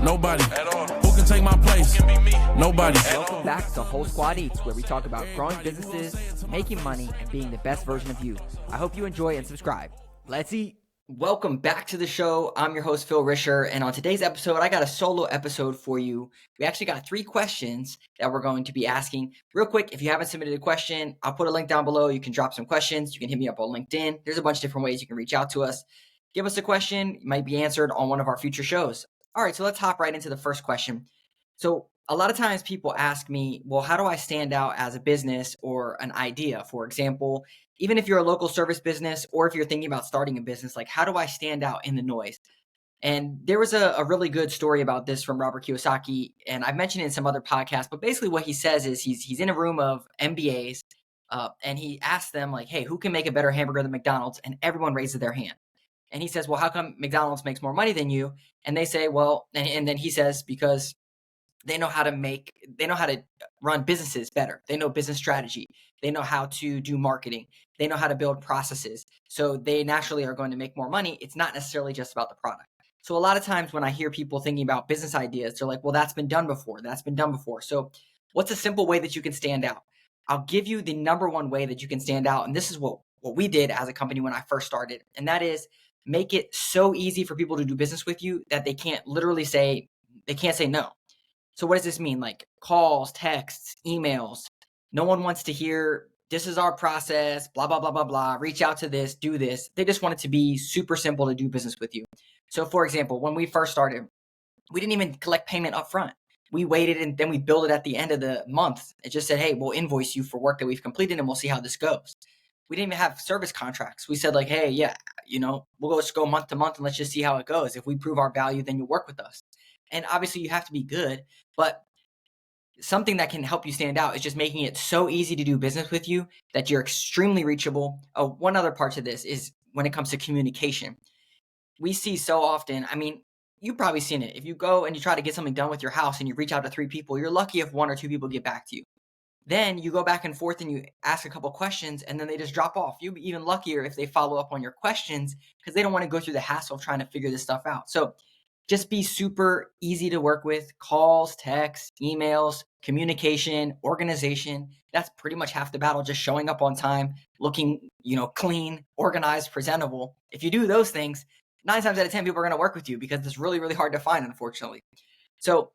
Nobody. Who can take my place? Nobody. Welcome back to Whole Squad Eats, where we talk about growing businesses, making money, and being the best version of you. I hope you enjoy and subscribe. Let's eat. Welcome back to the show. I'm your host, Phil Risher, and on today's episode, I got a solo episode for you. We actually got 3 questions that we're going to be asking. Real quick, if you haven't submitted a question, I'll put a link down below. You can drop some questions. You can hit me up on LinkedIn. There's a bunch of different ways you can reach out to us. Give us a question. It might be answered on one of our future shows. All right, so let's hop right into the first question. So a lot of times people ask me, well, how do I stand out as a business or an idea? For example, even if you're a local service business or if you're thinking about starting a business, like how do I stand out in the noise? And there was a really good story about this from Robert Kiyosaki, and I've mentioned it in some other podcasts, but basically what he says is he's in a room of MBAs and he asks them like, hey, who can make a better hamburger than McDonald's? And everyone raises their hand. And he says, well, how come McDonald's makes more money than you? And they say, well, and then he says, because they know how to run businesses better. They know business strategy. They know how to do marketing. They know how to build processes. So they naturally are going to make more money. It's not necessarily just about the product. So a lot of times when I hear people thinking about business ideas, they're like, well, that's been done before. That's been done before. So what's a simple way that you can stand out? I'll give you the number one way that you can stand out. And this is what we did as a company when I first started. And that is make it so easy for people to do business with you that they can't say no. So what does this mean? Like calls, texts, emails. No one wants to hear, this is our process, blah, blah, blah, blah, blah. Reach out to this, do this. They just want it to be super simple to do business with you. So for example, when we first started, we didn't even collect payment up front. We waited and then we billed it at the end of the month. It just said, hey, we'll invoice you for work that we've completed and we'll see how this goes. We didn't even have service contracts. We said like, hey, yeah, we'll just go month to month and let's just see how it goes. If we prove our value, then you'll work with us. And obviously you have to be good, but something that can help you stand out is just making it so easy to do business with you that you're extremely reachable. Oh, one other part to this is when it comes to communication. We see so often, you've probably seen it. If you go and you try to get something done with your house and you reach out to 3 people, you're lucky if 1 or 2 people get back to you. Then you go back and forth and you ask a couple questions and then they just drop off. You'll be even luckier if they follow up on your questions because they don't want to go through the hassle of trying to figure this stuff out. So just be super easy to work with. Calls, texts, emails, communication, organization. That's pretty much half the battle. Just showing up on time, looking, clean, organized, presentable. If you do those things, 9 times out of 10 people are going to work with you because it's really, really hard to find, unfortunately. So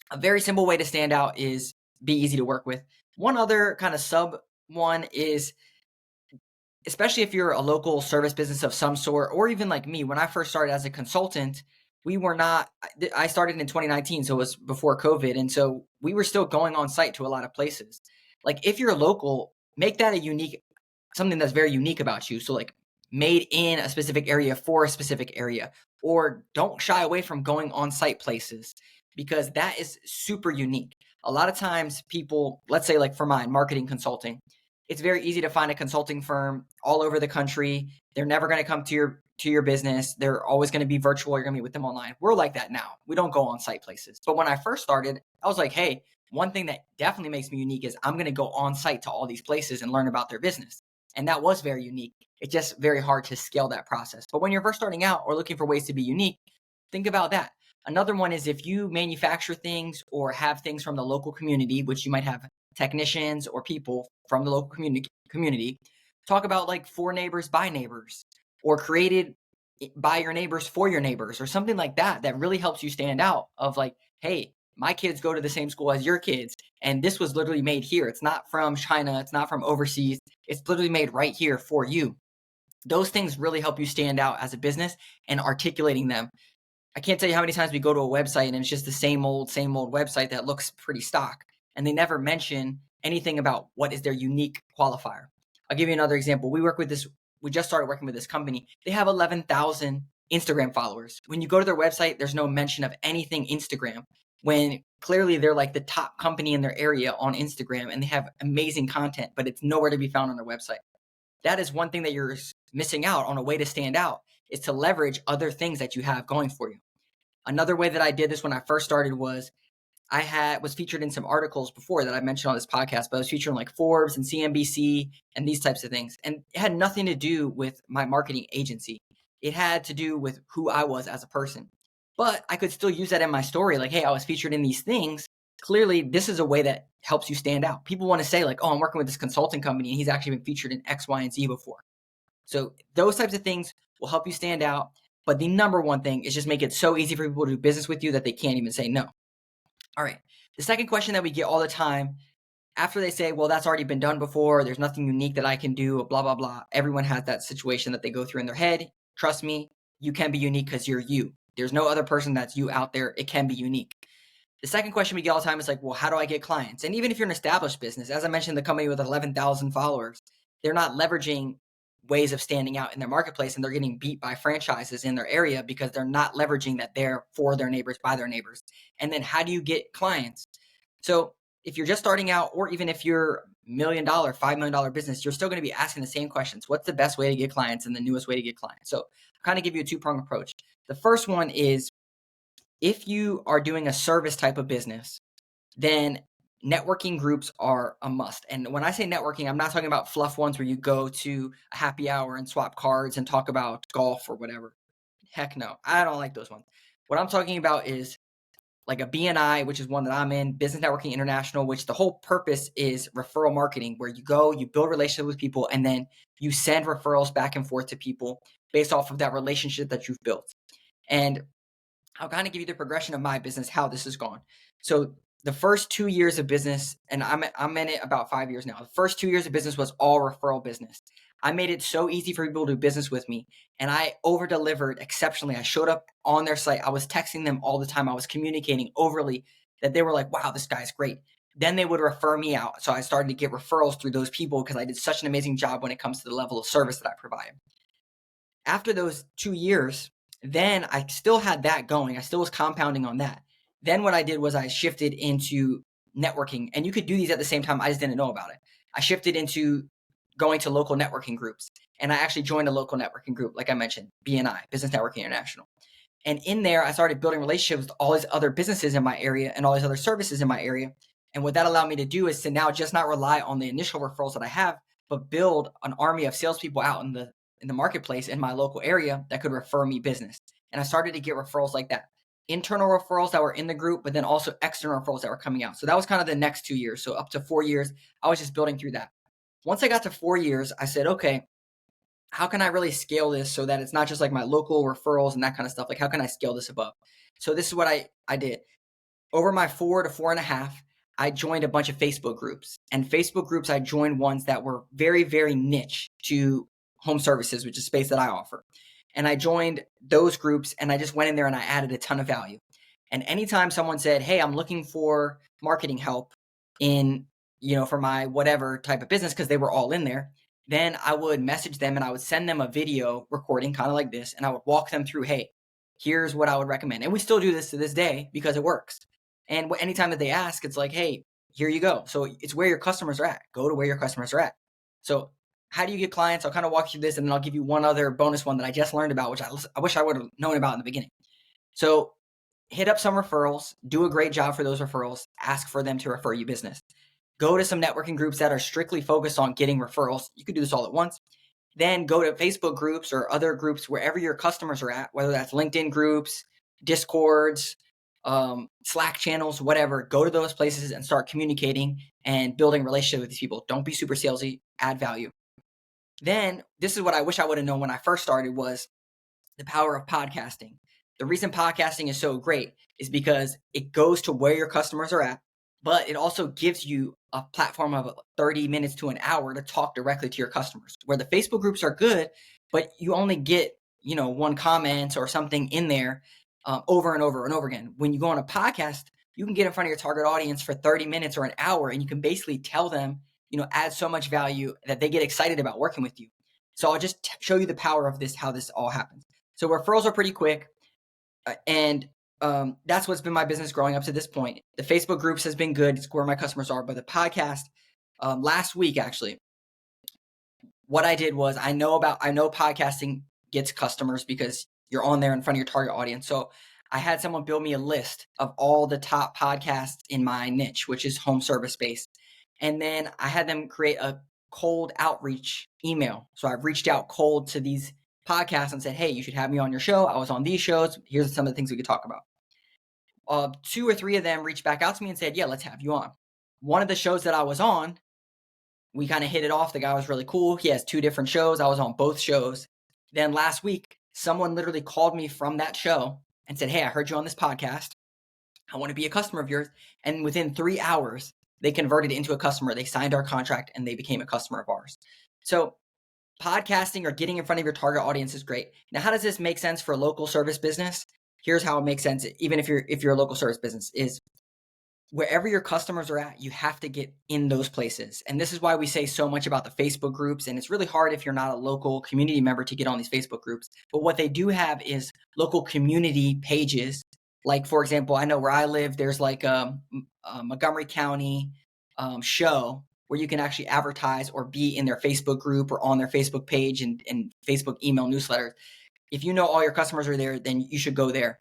a very simple way to stand out is be easy to work with. One other kind of sub one is, especially if you're a local service business of some sort, or even like me, when I first started as a consultant, I started in 2019, so it was before COVID. And so we were still going on site to a lot of places. Like if you're local, make that something that's very unique about you. So like made in a specific area for a specific area, or don't shy away from going on site places because that is super unique. A lot of times people, let's say like for mine, marketing consulting, it's very easy to find a consulting firm all over the country. They're never going to come to your business. They're always going to be virtual. You're going to meet with them online. We're like that now. We don't go on site places. But when I first started, I was like, hey, one thing that definitely makes me unique is I'm going to go on site to all these places and learn about their business. And that was very unique. It's just very hard to scale that process. But when you're first starting out or looking for ways to be unique, think about that. Another one is if you manufacture things or have things from the local community, which you might have technicians or people from the local community, talk about like for neighbors by neighbors or created by your neighbors for your neighbors or something like that really helps you stand out of like, hey, my kids go to the same school as your kids and this was literally made here. It's not from China. It's not from overseas. It's literally made right here for you. Those things really help you stand out as a business and articulating them. I can't tell you how many times we go to a website and it's just the same old website that looks pretty stock. And they never mention anything about what is their unique qualifier. I'll give you another example. We just started working with this company. They have 11,000 Instagram followers. When you go to their website, there's no mention of anything Instagram, when clearly they're like the top company in their area on Instagram and they have amazing content, but it's nowhere to be found on their website. That is one thing that you're missing out on. A way to stand out is to leverage other things that you have going for you. Another way that I did this when I first started was was featured in some articles before that I mentioned on this podcast, but I was featured in like Forbes and CNBC and these types of things. And it had nothing to do with my marketing agency. It had to do with who I was as a person. but I could still use that in my story. Like, hey, I was featured in these things. Clearly, this is a way that helps you stand out. People want to say like, oh, I'm working with this consulting company and he's actually been featured in X, Y, and Z before. So those types of things will help you stand out. But the number one thing is just make it so easy for people to do business with you that they can't even say no. All right. The second question that we get all the time after they say, well, that's already been done before, there's nothing unique that I can do, blah, blah, blah. Everyone has that situation that they go through in their head. Trust me, you can be unique because you're you. There's no other person that's you out there. It can be unique. The second question we get all the time is like, well, how do I get clients? And even if you're an established business, as I mentioned, the company with 11,000 followers, they're not leveraging ways of standing out in their marketplace, and they're getting beat by franchises in their area because they're not leveraging that they're for their neighbors, by their neighbors. And then how do you get clients? So if you're just starting out, or even if you're $1 million, $5 million business, you're still going to be asking the same questions. What's the best way to get clients and the newest way to get clients? So I'll kind of give you a two-pronged approach. The first one is if you are doing a service type of business, then networking groups are a must. And when I say networking, I'm not talking about fluff ones where you go to a happy hour and swap cards and talk about golf or whatever. Heck no, I don't like those ones. What I'm talking about is like a BNI, which is one that I'm in, Business Networking International, which the whole purpose is referral marketing, where you go, you build relationships with people, and then you send referrals back and forth to people based off of that relationship that you've built. And I'll kind of give you the progression of my business, how this has gone. So the first 2 years of business, and I'm in it about 5 years now. The first 2 years of business was all referral business. I made it so easy for people to do business with me, and I over-delivered exceptionally. I showed up on their site. I was texting them all the time. I was communicating overly that they were like, wow, this guy's great. Then they would refer me out. So I started to get referrals through those people because I did such an amazing job when it comes to the level of service that I provide. After those 2 years, then I still had that going. I still was compounding on that. Then what I did was I shifted into networking, and you could do these at the same time. I just didn't know about it. I shifted into going to local networking groups, and I actually joined a local networking group, like I mentioned, BNI, Business Networking International. And in there, I started building relationships with all these other businesses in my area and all these other services in my area. And what that allowed me to do is to now just not rely on the initial referrals that I have, but build an army of salespeople out in the marketplace in my local area that could refer me business. And I started to get referrals like that. Internal referrals that were in the group, but then also external referrals that were coming out. So that was kind of the next 2 years. So up to 4 years, I was just building through that. Once I got to 4 years, I said, okay, how can I really scale this so that it's not just like my local referrals and that kind of stuff? Like, how can I scale this above? So this is what I did. Over my 4 to 4.5, I joined a bunch of Facebook groups. And Facebook groups, I joined ones that were very, very niche to home services, which is space that I offer. And I joined those groups, and I just went in there and I added a ton of value. And anytime someone said, hey, I'm looking for marketing help in, for my whatever type of business, because they were all in there, then I would message them and I would send them a video recording kind of like this. And I would walk them through, hey, here's what I would recommend. And we still do this to this day because it works. And anytime that they ask, it's like, hey, here you go. So it's where your customers are at. Go to where your customers are at. So how do you get clients? I'll kind of walk you through this, and then I'll give you one other bonus one that I just learned about, which I wish I would have known about in the beginning. So hit up some referrals, do a great job for those referrals, ask for them to refer you business. Go to some networking groups that are strictly focused on getting referrals. You could do this all at once. Then go to Facebook groups or other groups wherever your customers are at, whether that's LinkedIn groups, Discords, Slack channels, whatever. Go to those places and start communicating and building relationships with these people. Don't be super salesy, add value. Then this is what I wish I would have known when I first started was the power of podcasting. The reason podcasting is so great is because it goes to where your customers are at, but it also gives you a platform of 30 minutes to an hour to talk directly to your customers, where the Facebook groups are good, but you only get, one comment or something in there over and over and over again. When you go on a podcast, you can get in front of your target audience for 30 minutes or an hour, and you can basically tell them, add so much value that they get excited about working with you. So I'll just show you the power of this, how this all happens. So referrals are pretty quick. And that's what's been my business growing up to this point. The Facebook groups has been good. It's where my customers are. But the podcast, last week, actually, what I did was I know podcasting gets customers because you're on there in front of your target audience. So I had someone build me a list of all the top podcasts in my niche, which is home service based. And then I had them create a cold outreach email. So I've reached out cold to these podcasts and said, hey, you should have me on your show. I was on these shows. Here's some of the things we could talk about. 2 or 3 of them reached back out to me and said, yeah, let's have you on. One of the shows that I was on, we kind of hit it off. The guy was really cool. He has 2 different shows. I was on both shows. Then last week, someone literally called me from that show and said, hey, I heard you on this podcast. I want to be a customer of yours. And within 3 hours, they converted into a customer. They signed our contract and they became a customer of ours. So podcasting or getting in front of your target audience is great. Now, how does this make sense for a local service business? Here's how it makes sense. Even if you're a local service business, is wherever your customers are at, you have to get in those places. And this is why we say so much about the Facebook groups. And it's really hard if you're not a local community member to get on these Facebook groups. But what they do have is local community pages. Like, for example, I know where I live, there's like a Montgomery County show where you can actually advertise or be in their Facebook group or on their Facebook page and Facebook email newsletter. If you know all your customers are there, then you should go there.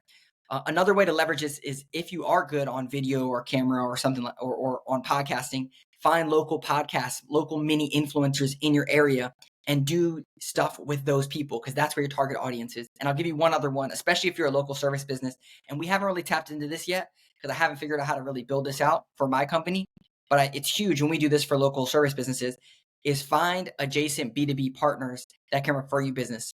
Another way to leverage this is if you are good on video or camera or something like, or on podcasting, find local podcasts, local mini influencers in your area and do stuff with those people, because that's where your target audience is. And I'll give you one other one, especially if you're a local service business. And we haven't really tapped into this yet because I haven't figured out how to really build this out for my company. But it's huge when we do this for local service businesses, is find adjacent B2B partners that can refer you business.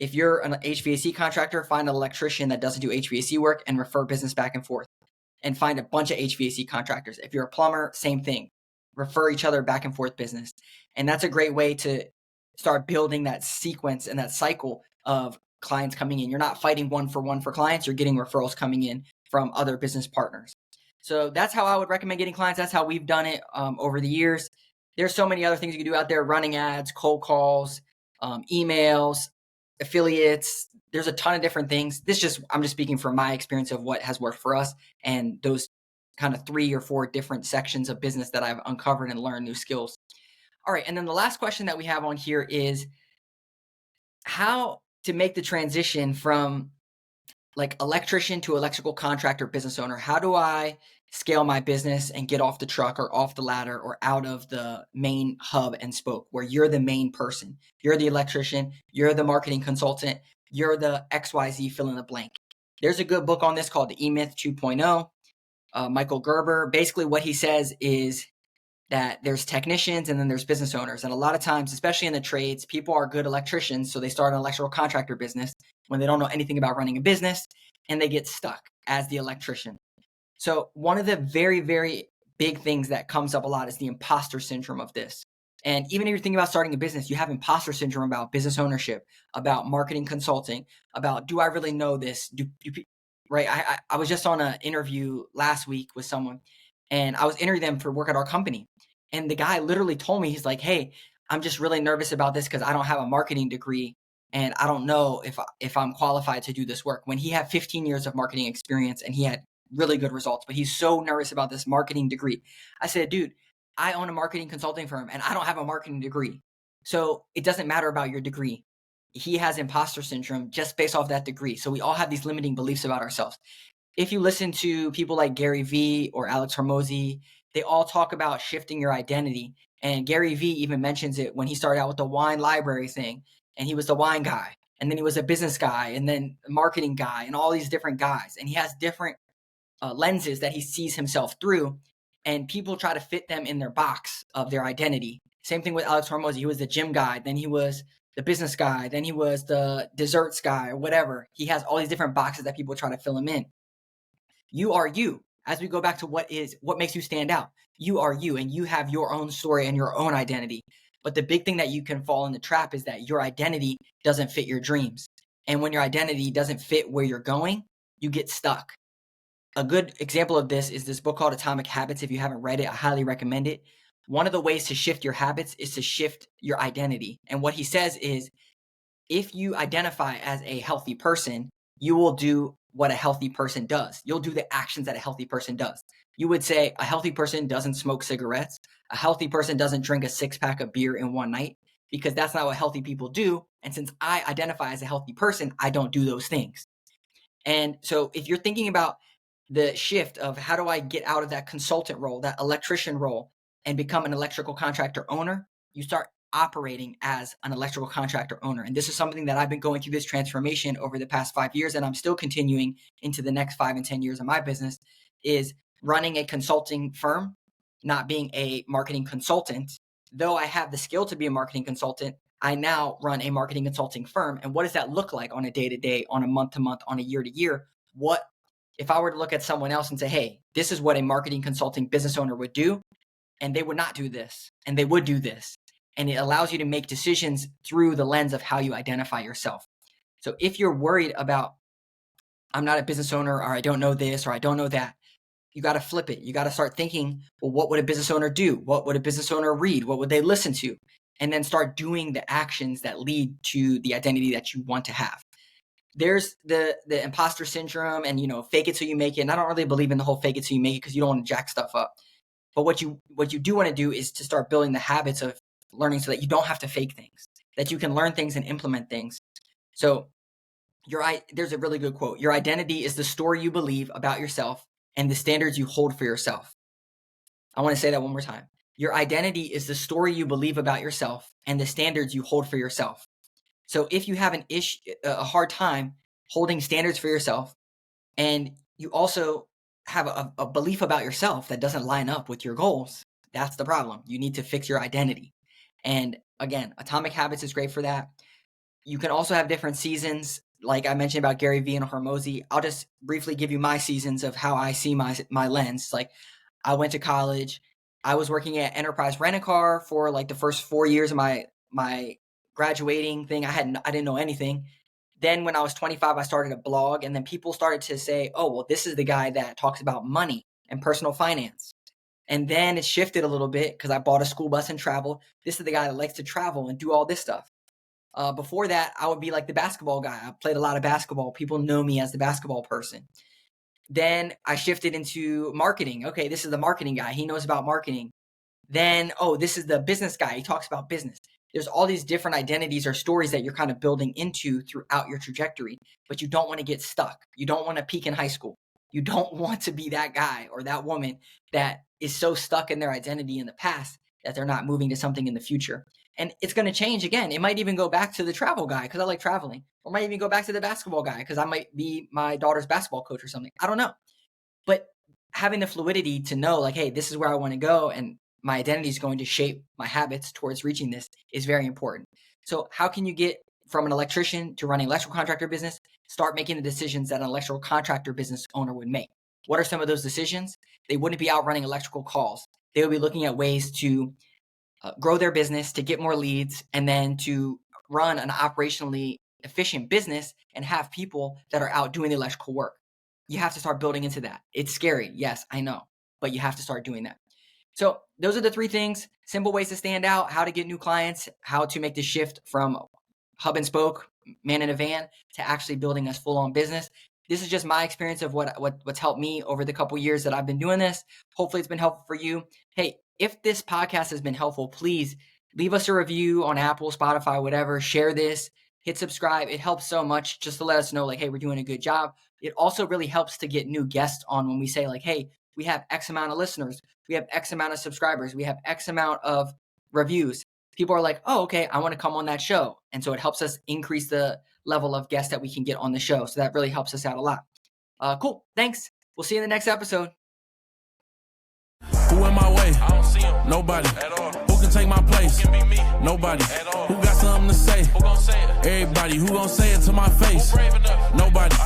If you're an HVAC contractor, find an electrician that doesn't do HVAC work and refer business back and forth. And find a bunch of HVAC contractors. If you're a plumber, same thing. Refer each other back and forth business. And that's a great way to start building that sequence and that cycle of clients coming in. You're not fighting one for clients. You're getting referrals coming in from other business partners. So that's how I would recommend getting clients. That's how we've done it over the years. There's so many other things you can do out there: running ads, cold calls, emails, affiliates. There's a ton of different things. I'm just speaking from my experience of what has worked for us and those kind of 3 or 4 different sections of business that I've uncovered and learned new skills. All right. And then the last question that we have on here is how to make the transition from like electrician to electrical contractor business owner. How do I scale my business and get off the truck or off the ladder or out of the main hub and spoke where you're the main person? You're the electrician, you're the marketing consultant, you're the XYZ fill in the blank. There's a good book on this called The E-Myth 2.0. Michael Gerber. Basically what he says is that there's technicians and then there's business owners. And a lot of times, especially in the trades, people are good electricians. So they start an electrical contractor business when they don't know anything about running a business and they get stuck as the electrician. So one of the very, very big things that comes up a lot is the imposter syndrome of this. And even if you're thinking about starting a business, you have imposter syndrome about business ownership, about marketing consulting, about, do I really know this? Right? I was just on an interview last week with someone, and I was interviewing them for work at our company. And the guy literally told me, he's like, hey, I'm just really nervous about this because I don't have a marketing degree and I don't know if I'm qualified to do this work, when he had 15 years of marketing experience and he had really good results, but he's so nervous about this marketing degree. I said, dude, I own a marketing consulting firm and I don't have a marketing degree. So it doesn't matter about your degree. He has imposter syndrome just based off that degree. So we all have these limiting beliefs about ourselves. If you listen to people like Gary Vee or Alex Hormozi, they all talk about shifting your identity. And Gary Vee even mentions it when he started out with the wine library thing. And he was the wine guy. And then he was a business guy and then a marketing guy and all these different guys. And he has different lenses that he sees himself through. And people try to fit them in their box of their identity. Same thing with Alex Hormozi. He was the gym guy. Then he was the business guy. Then he was the desserts guy or whatever. He has all these different boxes that people try to fill him in. You are you. As we go back to what makes you stand out, you are you, and you have your own story and your own identity. But the big thing that you can fall in the trap is that your identity doesn't fit your dreams. And when your identity doesn't fit where you're going, you get stuck. A good example of this is this book called Atomic Habits. If you haven't read it, I highly recommend it. One of the ways to shift your habits is to shift your identity. And what he says is, if you identify as a healthy person, you will do what a healthy person does. You'll do the actions that a healthy person does. You would say a healthy person doesn't smoke cigarettes. A healthy person doesn't drink a 6-pack of beer in one night, because that's not what healthy people do. And since I identify as a healthy person, I don't do those things. And so if you're thinking about the shift of how do I get out of that consultant role, that electrician role, and become an electrical contractor owner, you start operating as an electrical contractor owner. And this is something that I've been going through this transformation over the past 5 years, and I'm still continuing into the next 5 and 10 years of my business, is running a consulting firm, not being a marketing consultant. Though I have the skill to be a marketing consultant, I now run a marketing consulting firm. And what does that look like on a day-to-day, on a month-to-month, on a year-to-year? What if I were to look at someone else and say, hey, this is what a marketing consulting business owner would do, and they would not do this, and they would do this. And it allows you to make decisions through the lens of how you identify yourself. So if you're worried about, I'm not a business owner, or I don't know this, or I don't know that, you got to flip it. You got to start thinking, well, what would a business owner do? What would a business owner read? What would they listen to? And then start doing the actions that lead to the identity that you want to have. There's the imposter syndrome and, fake it till you make it. And I don't really believe in the whole fake it till you make it because you don't want to jack stuff up. But what you do want to do is to start building the habits of learning so that you don't have to fake things, that you can learn things and implement things. So there's a really good quote. Your identity is the story you believe about yourself and the standards you hold for yourself. I want to say that one more time. Your identity is the story you believe about yourself and the standards you hold for yourself. So if you have a hard time holding standards for yourself, and you also have a belief about yourself that doesn't line up with your goals, that's the problem. You need to fix your identity. And again, Atomic Habits is great for that. You can also have different seasons. Like I mentioned about Gary Vee and Hormozy, I'll just briefly give you my seasons of how I see my lens. Like I went to college. I was working at Enterprise Rent-A-Car for like the first 4 years of my graduating thing. I didn't know anything. Then when I was 25, I started a blog, and then people started to say, oh, well, this is the guy that talks about money and personal finance. And then it shifted a little bit because I bought a school bus and traveled. This is the guy that likes to travel and do all this stuff. Before that, I would be like the basketball guy. I played a lot of basketball. People know me as the basketball person. Then I shifted into marketing. Okay, this is the marketing guy. He knows about marketing. Then, this is the business guy. He talks about business. There's all these different identities or stories that you're kind of building into throughout your trajectory, but you don't want to get stuck. You don't want to peak in high school. You don't want to be that guy or that woman that is so stuck in their identity in the past that they're not moving to something in the future. And it's going to change again. It might even go back to the travel guy because I like traveling, or might even go back to the basketball guy because I might be my daughter's basketball coach or something. I don't know. But having the fluidity to know like, hey, this is where I want to go, and my identity is going to shape my habits towards reaching this is very important. So how can you get from an electrician to running an electrical contractor business? Start making the decisions that an electrical contractor business owner would make. What are some of those decisions? They wouldn't be out running electrical calls. They would be looking at ways to grow their business, to get more leads, and then to run an operationally efficient business and have people that are out doing the electrical work. You have to start building into that. It's scary. Yes, I know, but you have to start doing that. So those are the 3 things, simple ways to stand out, how to get new clients, how to make the shift from hub and spoke, man in a van, to actually building a full-on business. This is just my experience of what's helped me over the couple years that I've been doing this. Hopefully it's been helpful for you. Hey, if this podcast has been helpful, please leave us a review on Apple, Spotify, whatever. Share this, hit subscribe. It helps so much just to let us know like, hey, we're doing a good job. It also really helps to get new guests on when we say like, hey, we have X amount of listeners. We have X amount of subscribers. We have X amount of reviews. People are like, oh, okay, I want to come on that show. And so it helps us increase the level of guests that we can get on the show. So that really helps us out a lot. Cool. Thanks. We'll see you in the next episode. Who in my way? I don't see him. Nobody. At all. Who can take my place? Who can be me? Nobody. At all. Who got something to say? Who gon' say it? Everybody. Who gon' say it to my face? Who brave enough? Nobody.